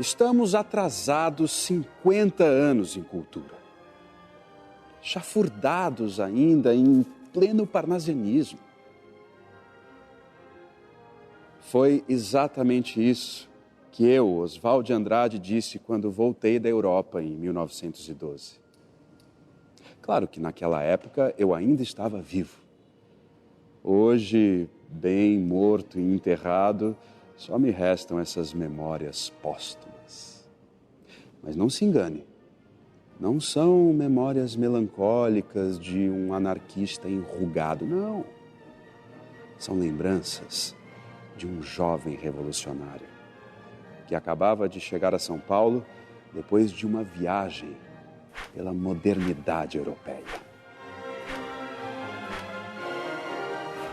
Estamos atrasados 50 anos em cultura. Chafurdados ainda em pleno parnasianismo. Foi exatamente isso que eu, Oswald de Andrade, disse quando voltei da Europa em 1912. Claro que naquela época eu ainda estava vivo. Hoje, bem morto e enterrado, só me restam essas memórias póstumas. Mas não se engane, não são memórias melancólicas de um anarquista enrugado, não. São lembranças de um jovem revolucionário que acabava de chegar a São Paulo depois de uma viagem pela modernidade europeia.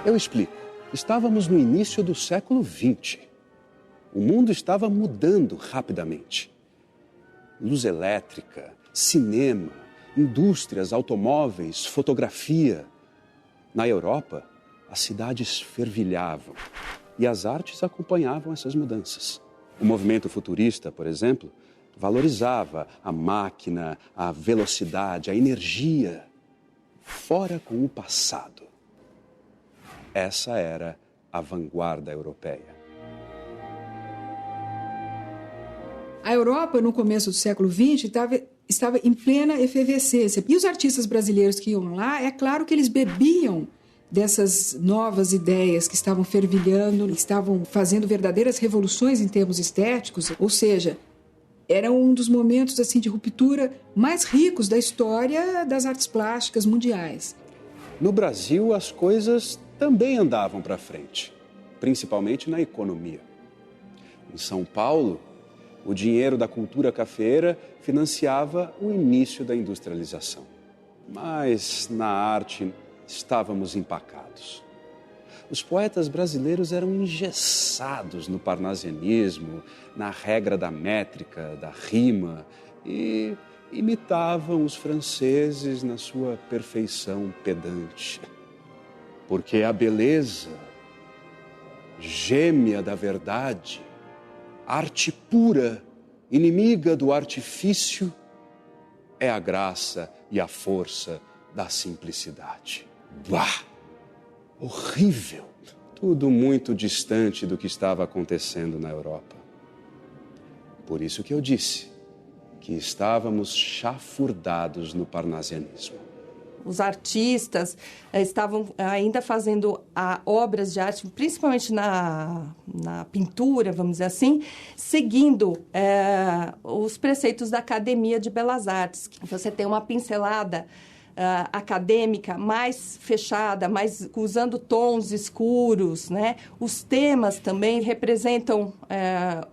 Eu explico. Estávamos no início do século XX. O mundo estava mudando rapidamente. Luz elétrica, cinema, indústrias, automóveis, fotografia. Na Europa, as cidades fervilhavam e as artes acompanhavam essas mudanças. O movimento futurista, por exemplo, valorizava a máquina, a velocidade, a energia. Fora com o passado. Essa era a vanguarda europeia. A Europa, no começo do século XX, estava em plena efervescência. E os artistas brasileiros que iam lá, é claro que eles bebiam dessas novas ideias que estavam fervilhando, estavam fazendo verdadeiras revoluções em termos estéticos. Ou seja, era um dos momentos assim, de ruptura mais ricos da história das artes plásticas mundiais. No Brasil, as coisas também andavam para frente, principalmente na economia. Em São Paulo, o dinheiro da cultura cafeeira financiava o início da industrialização. Mas na arte estávamos empacados. Os poetas brasileiros eram engessados no parnasianismo, na regra da métrica, da rima, e imitavam os franceses na sua perfeição pedante. Porque a beleza, gêmea da verdade, arte pura, inimiga do artifício, é a graça e a força da simplicidade. Bah! Horrível! Tudo muito distante do que estava acontecendo na Europa. Por isso que eu disse que estávamos chafurdados no parnasianismo. Os artistas estavam ainda fazendo obras de arte, principalmente na pintura, vamos dizer assim, seguindo os preceitos da Academia de Belas Artes. Você tem uma pincelada acadêmica mais fechada, mais usando tons escuros, né? Os temas também representam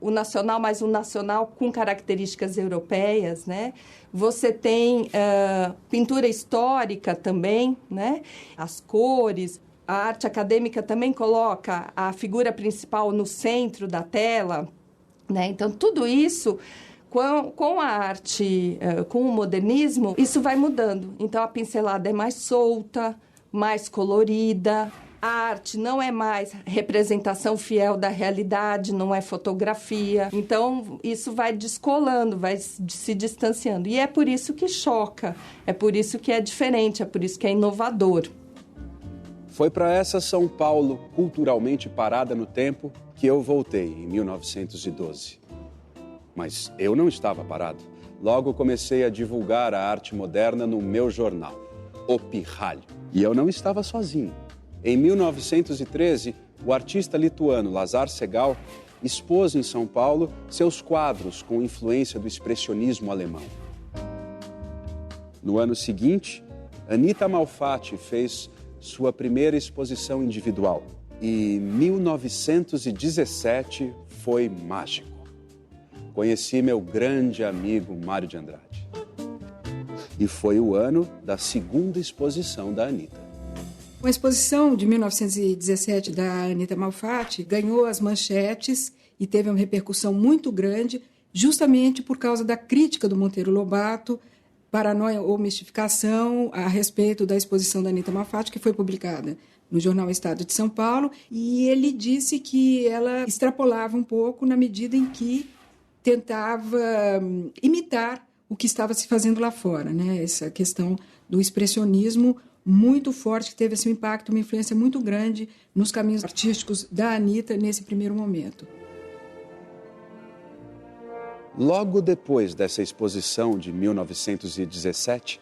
o nacional, mas o nacional com características europeias, né? Você tem pintura histórica também, né? As cores. A arte acadêmica também coloca a figura principal no centro da tela, né? Então, tudo isso, com a arte, com o modernismo, isso vai mudando. Então, a pincelada é mais solta, mais colorida. A arte não é mais representação fiel da realidade, não é fotografia. Então, isso vai descolando, vai se distanciando. E é por isso que choca, é por isso que é diferente, é por isso que é inovador. Foi para essa São Paulo, culturalmente parada no tempo, que eu voltei em 1912. Mas eu não estava parado. Logo comecei a divulgar a arte moderna no meu jornal, O Pirralho. E eu não estava sozinho. Em 1913, o artista lituano Lazar Segal expôs em São Paulo seus quadros com influência do expressionismo alemão. No ano seguinte, Anita Malfatti fez sua primeira exposição individual. E 1917 foi mágico. Conheci meu grande amigo Mário de Andrade. E foi o ano da segunda exposição da Anita. A exposição de 1917 da Anita Malfatti ganhou as manchetes e teve uma repercussão muito grande, justamente por causa da crítica do Monteiro Lobato, Paranoia ou Mistificação, a respeito da exposição da Anita Malfatti, que foi publicada no jornal Estado de São Paulo, e ele disse que ela extrapolava um pouco na medida em que tentava imitar o que estava se fazendo lá fora, né? Essa questão do expressionismo muito forte, que teve esse impacto, uma influência muito grande nos caminhos artísticos da Anitta nesse primeiro momento. Logo depois dessa exposição de 1917,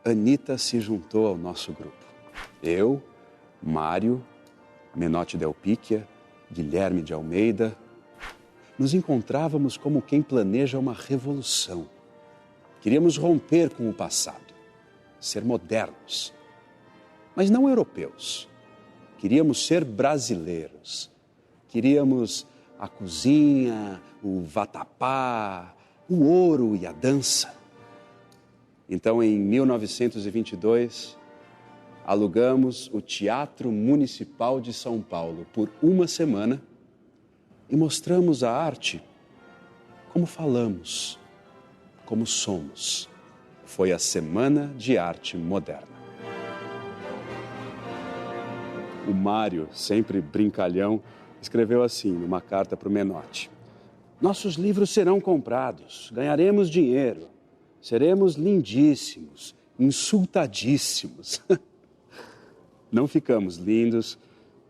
Anitta se juntou ao nosso grupo. Eu, Mário, Menotti Del Picchia, Guilherme de Almeida, nos encontrávamos como quem planeja uma revolução. Queríamos romper com o passado, ser modernos, mas não europeus. Queríamos ser brasileiros. Queríamos a cozinha, o vatapá, o ouro e a dança. Então, em 1922, alugamos o Teatro Municipal de São Paulo por uma semana e mostramos a arte como falamos, como somos. Foi a Semana de Arte Moderna. O Mário, sempre brincalhão, escreveu assim numa carta para o Menotti: nossos livros serão comprados, ganharemos dinheiro, seremos lindíssimos, insultadíssimos. Não ficamos lindos,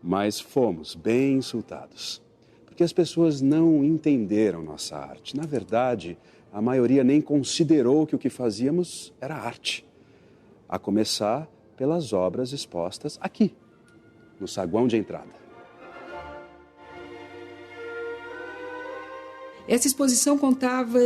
mas fomos bem insultados. Porque as pessoas não entenderam nossa arte. Na verdade, a maioria nem considerou que o que fazíamos era arte. A começar pelas obras expostas aqui, no saguão de entrada. Essa exposição contava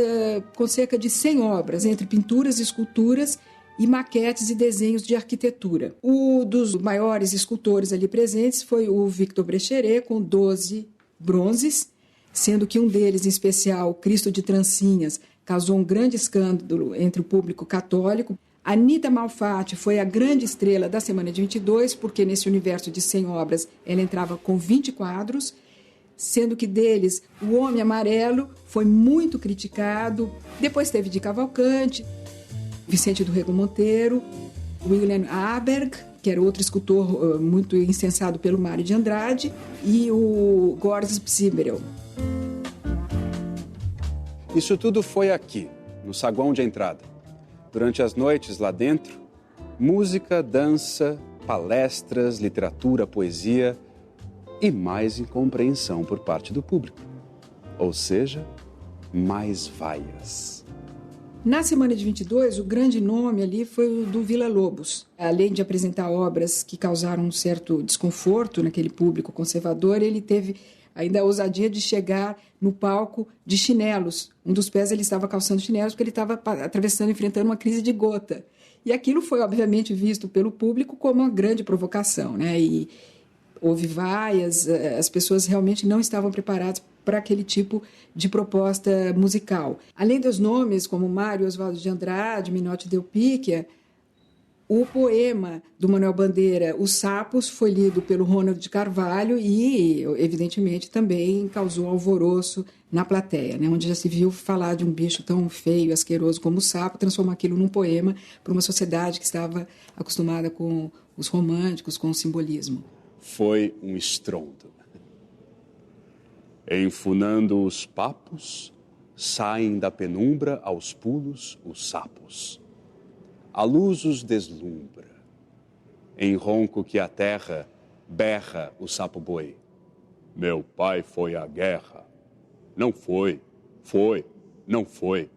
com cerca de 100 obras, entre pinturas, esculturas e maquetes e desenhos de arquitetura. Um dos maiores escultores ali presentes foi o Victor Brecheret, com 12 bronzes, sendo que um deles, em especial, Cristo de Trancinhas, causou um grande escândalo entre o público católico. Anitta Malfatti foi a grande estrela da Semana de 22, porque nesse universo de 100 obras ela entrava com 20 quadros, sendo que deles O Homem Amarelo foi muito criticado. Depois teve de Cavalcante, Vicente do Rego Monteiro, William Aberg, que era outro escultor muito incensado pelo Mário de Andrade, e o Gorz Psimerel. Isso tudo foi aqui, no saguão de entrada. Durante as noites lá dentro, música, dança, palestras, literatura, poesia e mais incompreensão por parte do público. Ou seja, mais vaias. Na Semana de 22, o grande nome ali foi o do Villa-Lobos. Além de apresentar obras que causaram um certo desconforto naquele público conservador, ele teve ainda a ousadia de chegar no palco de chinelos. Um dos pés ele estava calçando chinelos porque ele estava atravessando, enfrentando uma crise de gota. E aquilo foi, obviamente, visto pelo público como uma grande provocação, né? E houve vaias, as pessoas realmente não estavam preparadas para aquele tipo de proposta musical. Além dos nomes como Mário Oswaldo de Andrade, Menotti Del Picchia, o poema do Manuel Bandeira, Os Sapos, foi lido pelo Ronald de Carvalho e, evidentemente, também causou alvoroço na plateia, né? Onde já se viu falar de um bicho tão feio e asqueroso como o sapo, transformar aquilo num poema para uma sociedade que estava acostumada com os românticos, com o simbolismo. Foi um estrondo. Enfunando os papos, saem da penumbra aos pulos os sapos. A luz os deslumbra. Em ronco que a terra berra o sapo-boi. Meu pai foi à guerra. Não foi, não foi.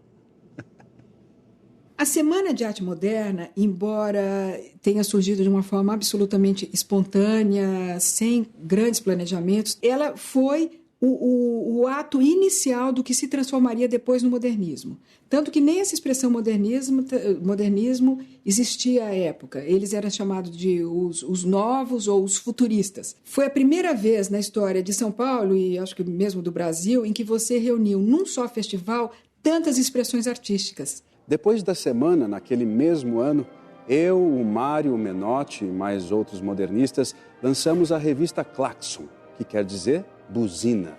A Semana de Arte Moderna, embora tenha surgido de uma forma absolutamente espontânea, sem grandes planejamentos, ela foi o ato inicial do que se transformaria depois no modernismo. Tanto que nem essa expressão modernismo existia à época. Eles eram chamados de os novos ou os futuristas. Foi a primeira vez na história de São Paulo, e acho que mesmo do Brasil, em que você reuniu num só festival tantas expressões artísticas. Depois da semana, naquele mesmo ano, eu, o Mário, o Menotti e mais outros modernistas lançamos a revista Claxon, que quer dizer buzina,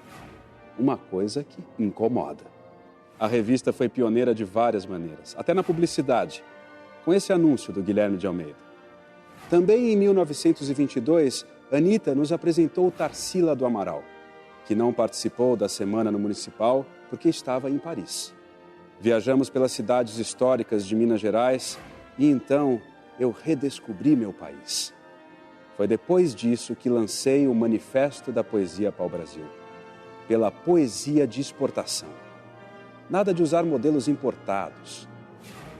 uma coisa que incomoda. A revista foi pioneira de várias maneiras, até na publicidade, com esse anúncio do Guilherme de Almeida. Também em 1922, Anitta nos apresentou Tarsila do Amaral, que não participou da semana no Municipal porque estava em Paris. Viajamos pelas cidades históricas de Minas Gerais e então eu redescobri meu país. Foi depois disso que lancei o Manifesto da Poesia Pau-Brasil, pela poesia de exportação. Nada de usar modelos importados.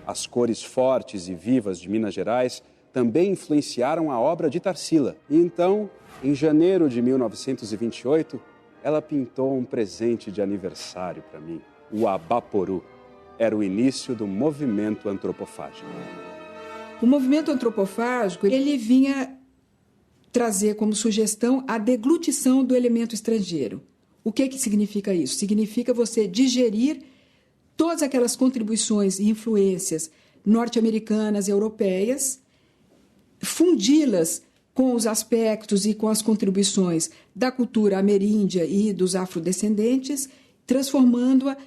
As cores fortes e vivas de Minas Gerais também influenciaram a obra de Tarsila. E então, em janeiro de 1928, ela pintou um presente de aniversário para mim, o Abaporu. Era o início do movimento antropofágico. O movimento antropofágico, ele vinha trazer como sugestão a deglutição do elemento estrangeiro. O que significa isso? Significa você digerir todas aquelas contribuições e influências norte-americanas e europeias, fundi-las com os aspectos e com as contribuições da cultura ameríndia e dos afrodescendentes, transformando-a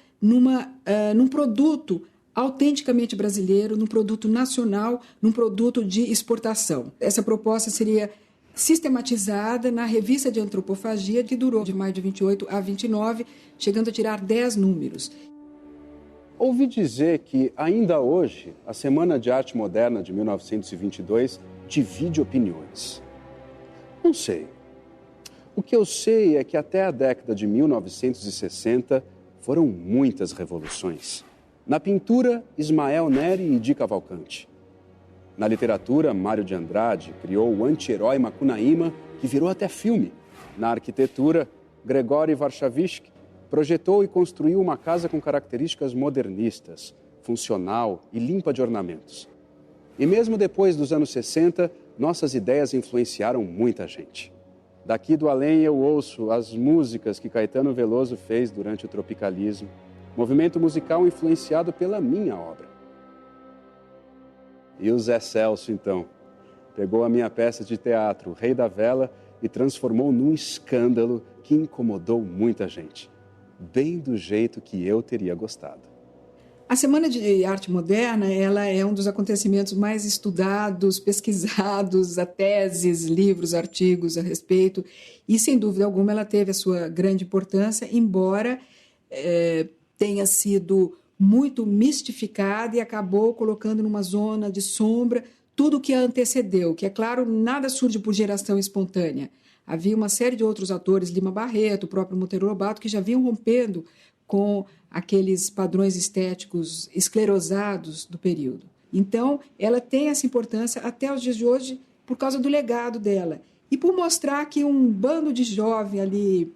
num produto autenticamente brasileiro, num produto nacional, num produto de exportação. Essa proposta seria sistematizada na Revista de Antropofagia, que durou de maio de 28 a 29, chegando a tirar 10 números. Ouvi dizer que, ainda hoje, a Semana de Arte Moderna de 1922 divide opiniões. Não sei. O que eu sei é que até a década de 1960 foram muitas revoluções. Na pintura, Ismael Neri e Di Cavalcanti. Na literatura, Mário de Andrade criou o anti-herói Macunaíma, que virou até filme. Na arquitetura, Gregóry Warszawski projetou e construiu uma casa com características modernistas, funcional e limpa de ornamentos. E mesmo depois dos anos 60, nossas ideias influenciaram muita gente. Daqui do além eu ouço as músicas que Caetano Veloso fez durante o tropicalismo, movimento musical influenciado pela minha obra. E o Zé Celso, então, pegou a minha peça de teatro, O Rei da Vela, e transformou num escândalo que incomodou muita gente, bem do jeito que eu teria gostado. A Semana de Arte Moderna, ela é um dos acontecimentos mais estudados, pesquisados, há teses, livros, artigos a respeito, e sem dúvida alguma ela teve a sua grande importância, embora tenha sido muito mistificada e acabou colocando numa zona de sombra tudo o que a antecedeu, que, é claro, nada surge por geração espontânea. Havia uma série de outros autores, Lima Barreto, o próprio Monteiro Lobato, que já vinham rompendo com aqueles padrões estéticos esclerosados do período. Então, ela tem essa importância até os dias de hoje por causa do legado dela e por mostrar que um bando de jovem ali,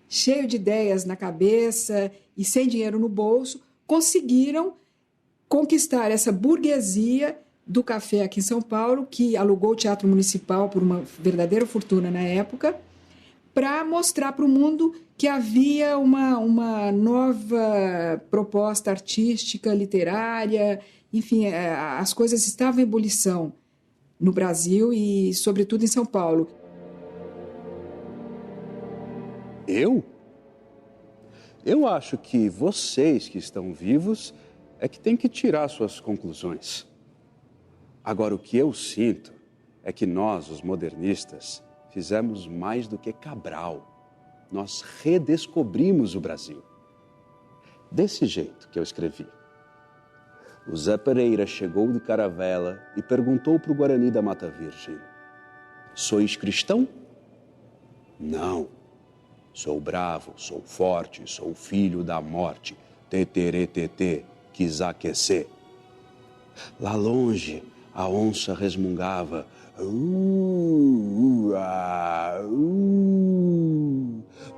cheio de ideias na cabeça e sem dinheiro no bolso, conseguiram conquistar essa burguesia do café aqui em São Paulo, que alugou o Teatro Municipal por uma verdadeira fortuna na época, para mostrar para o mundo que havia uma nova proposta artística, literária, enfim, as coisas estavam em ebulição no Brasil e, sobretudo, em São Paulo. Eu acho que vocês que estão vivos é que têm que tirar suas conclusões. Agora, o que eu sinto é que nós, os modernistas, fizemos mais do que Cabral. Nós redescobrimos o Brasil. Desse jeito que eu escrevi. O Zé Pereira chegou de caravela e perguntou para o Guarani da Mata Virgem: sois cristão? Não. Sou bravo, sou forte, sou filho da morte. Teteretetê, quis aquecer. Lá longe, a onça resmungava.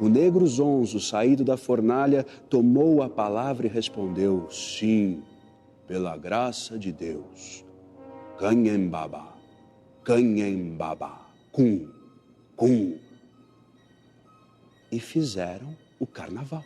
O negro zonzo, saído da fornalha, tomou a palavra e respondeu: sim, pela graça de Deus. Canhembaba, canhembaba, cum, cum. E fizeram o carnaval.